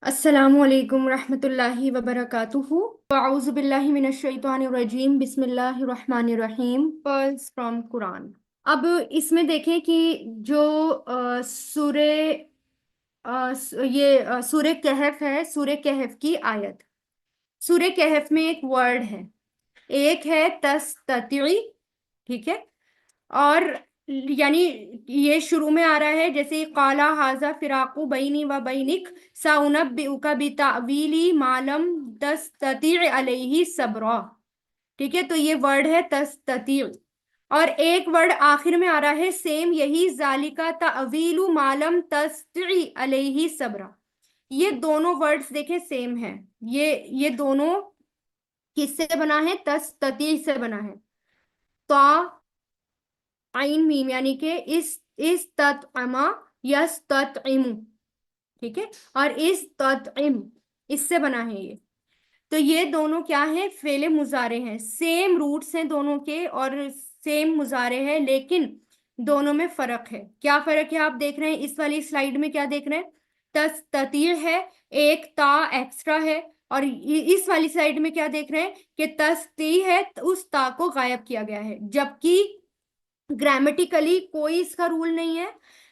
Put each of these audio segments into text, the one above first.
अस्सलामु अलैकुम रहमतुल्लाहि व बरकातुहू। अऊज़ु बिल्लाहि मिनश शैतानिर रजीम, बिस्मिल्लाहिर रहमानिर रहीम। Pearls from Quran. अब इसमें देखें कि जो सूरे सूरे कहफ है, सूरे कहफ की आयत। सूरे कहफ में एक वर्ड है, एक है तस्तती, ठीक है। और यानी ये शुरू में आ रहा है, जैसे काला हाजा फिराकु बैनी व बैनिक साउनब्बिउका बितावीली मालम तस्तती अलैहि सब्रा। ठीक है, तो ये वर्ड है तस्तती। और एक वर्ड आखिर में आ रहा है सेम यही, जालिका तावीलु मालम तस्तती अलैहि सब्रा। ये दोनों वर्ड्स देखें सेम है। ये दोनों किससे बना है? तस्तती से बना है। तो आइन मीम, यानी कि इस तत्अमा यस तत्इमु, ठीक है। और इस तत्इम, इससे बना है ये। तो ये दोनों क्या है? फेले मुजारे हैं, सेम रूट्स हैं दोनों के और सेम मुजारे हैं, लेकिन दोनों में फर्क है। क्या फर्क है? आप देख रहे हैं इस वाली स्लाइड में, क्या देख रहे हैं? तस्तीर है, एक ता एक्स्ट्रा है। और इस वाली साइड में क्या देख रहे हैं कि तस्ती है, तो उस ता को गायब किया गया है। जबकि ग्रामेटिकली कोई इसका रूल नहीं है,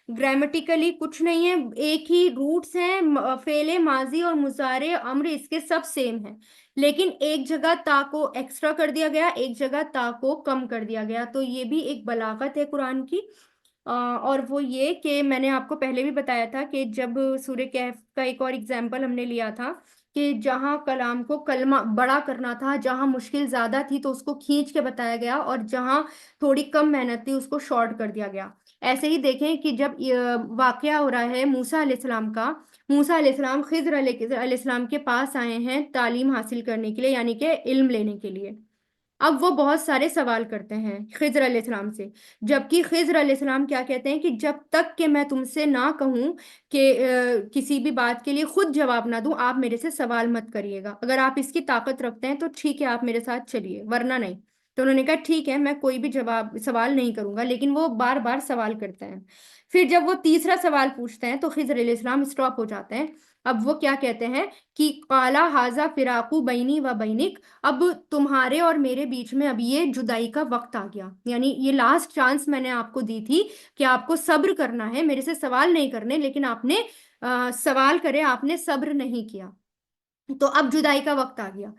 ग्रामेटिकली कुछ नहीं है, एक ही रूट्स हैं, फेले माजी और मुजारे अम्र इसके सब सेम हैं। लेकिन एक जगह ता को एक्स्ट्रा कर दिया गया, एक जगह ता को कम कर दिया गया। तो ये भी एक बलागत है कुरान की। और वो ये कि मैंने आपको पहले भी बताया था कि जब सूर्य कहफ का एक और एग्जाम्पल हमने लिया था कि जहां कलाम को कलमा बड़ा करना था, जहां मुश्किल ज्यादा थी तो उसको खींच के बताया गया, और जहां थोड़ी कम मेहनत थी उसको शॉर्ट कर दिया गया। ऐसे ही देखें कि जब वाकया हो रहा है मूसा अलैहिस्सलाम का, मूसा अलैहिस्सलाम खिज्र अलैहिस्सलाम के पास आए हैं तालीम हासिल करने के लिए, यानी कि इल्म लेने के लिए। अब वो बहुत सारे सवाल करते हैं खिज्र अलैहिस्सलाम से, जबकि खिज्र अलैहिस्सलाम क्या कहते हैं कि जब तक कि मैं तुमसे ना कहूं कि किसी भी बात के लिए खुद जवाब ना दूं, आप मेरे से सवाल मत करिएगा। अगर आप इसकी ताकत रखते हैं तो ठीक है, आप मेरे साथ चलिए, वरना नहीं। तो उन्होंने कहा ठीक है, मैं कोई भी जवाब सवाल नहीं करूंगा, लेकिन वो बार बार सवाल करते हैं। फिर जब वो तीसरा सवाल पूछते हैं तो खिज्र अलैहिस्सलाम स्टॉप हो जाते हैं। अब वो क्या कहते हैं कि काला हाजा फिराकू बैनी व बैनिक, अब तुम्हारे और मेरे बीच में अब ये जुदाई का वक्त आ गया। यानी ये लास्ट चांस मैंने आपको दी थी कि आपको सब्र करना है, मेरे से सवाल नहीं करने, लेकिन आपने सवाल करे, आपने सब्र नहीं किया। तो अब जुदाई का वक्त आ गया।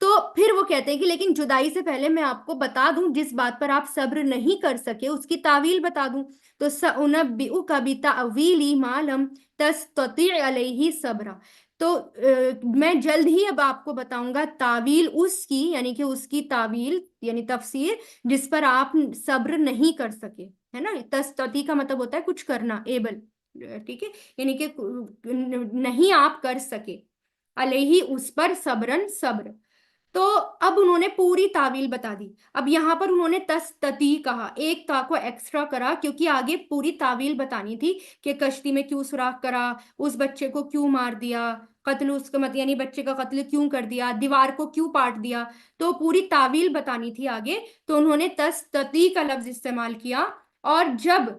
तो फिर वो कहते हैं कि लेकिन जुदाई से पहले मैं आपको बता दूं, जिस बात पर आप सब्र नहीं कर सके उसकी तावील बता दूं। तो सउनब्बिउका बितावीली मा लम तस्तती अलैहि सब्रा। तो मैं जल्द ही अब आपको बताऊंगा तावील उसकी, यानी कि उसकी तावील यानी तफसीर, जिस पर आप सब्र नहीं कर सके। है ना, तस्तती का मतलब होता है कुछ करना, एबल, ठीक है, यानी कि नहीं आप कर सके, अलैहि उस पर, सब्रन सब्र। तो अब उन्होंने पूरी तावील बता दी। अब यहां पर उन्होंने तस्तती कहा, एक ता को एक्स्ट्रा करा, क्योंकि आगे पूरी तावील बतानी थी कि कश्ती में क्यों सुराख करा, उस बच्चे को क्यों मार दिया, कत्ल उसका मत यानी बच्चे का कत्ल क्यों कर दिया, दीवार को क्यों पाट दिया। तो पूरी तावील बतानी थी आगे, तो उन्होंने तस्तती का लफ्ज इस्तेमाल किया। और जब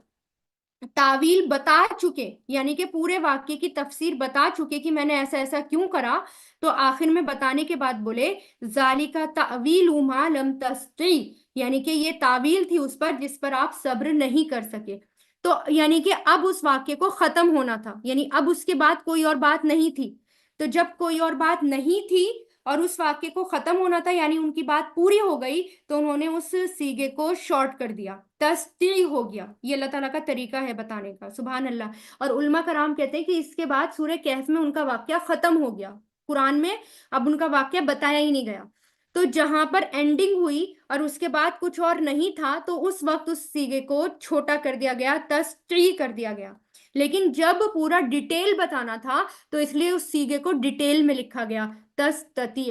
तावील बता चुके, यानी कि पूरे वाक्य की तफसीर बता चुके कि मैंने ऐसा ऐसा क्यों करा, तो आखिर में बताने के बाद बोले जालिका तावील मा लम तस्ती, यानी कि ये तावील थी उस पर जिस पर आप सब्र नहीं कर सके। तो यानी कि अब उस वाक्य को खत्म होना था, यानी अब उसके बाद कोई और बात नहीं थी। तो जब कोई और बात नहीं थी और उस वाक्य को खत्म होना था, यानी उनकी बात पूरी हो गई, तो उन्होंने उस सीगे को शॉर्ट कर दिया, तस्ती हो गया। ये अल्लाह ताला का तरीका है बताने का, सुभान अल्लाह। और उलमा कराम कहते हैं कि इसके बाद सूरह कहफ में उनका वाक्य खत्म हो गया, कुरान में अब उनका वाक्य बताया ही नहीं गया। तो जहां पर एंडिंग हुई और उसके बाद कुछ और नहीं था, तो उस वक्त उस सीगे को छोटा कर दिया गया, तस्ती कर दिया गया। लेकिन जब पूरा डिटेल बताना था, तो इसलिए उस सीगे को डिटेल में लिखा गया, तस्तती,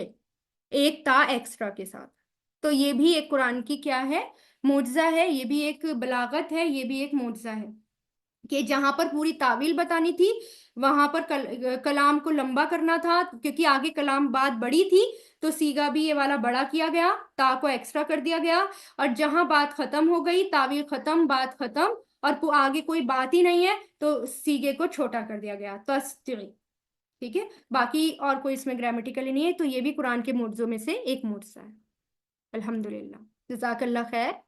एक ता एक्स्ट्रा के साथ। तो ये भी एक कुरान की क्या है? मोजजा है। ये भी एक बलागत है, ये भी एक मोजजा है कि जहां पर पूरी तावील बतानी थी, वहां पर कलाम को लंबा करना था, क्योंकि आगे कलाम बात बड़ी थी, तो सीगा भी ये वाला बड़ा किया गया, ता को एक्स्ट्रा कर दिया गया। और जहां बात खत्म हो गई, तावील खत्म, बात खत्म, और आगे कोई बात ही नहीं है, तो सीगे को छोटा कर दिया गया, तस्ती। ٹھیک ہے، باقی اور کوئی اس میں گرامیٹیکلی نہیں ہے، تو یہ بھی قرآن کے معجزوں میں سے ایک معجزہ ہے. الحمدللہ. جزاک اللہ خیر.